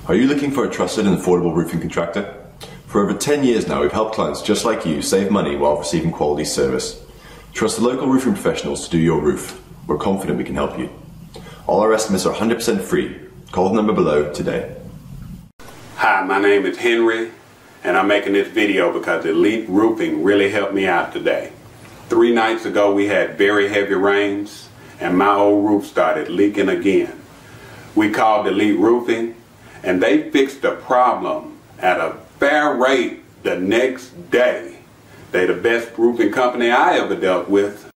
Are you looking for a trusted and affordable roofing contractor? For over 10 years now, we've helped clients just like you save money while receiving quality service. Trust the local roofing professionals to do your roof. We're confident we can help you. All our estimates are 100% free. Call the number below today. Hi, my name is Henry, and I'm making this video because Elite Roofing really helped me out today. 3 nights ago we had very heavy rains, and my old roof started leaking again. We called Elite Roofing, and they fixed the problem at a fair rate the next day. They're the best roofing company I ever dealt with.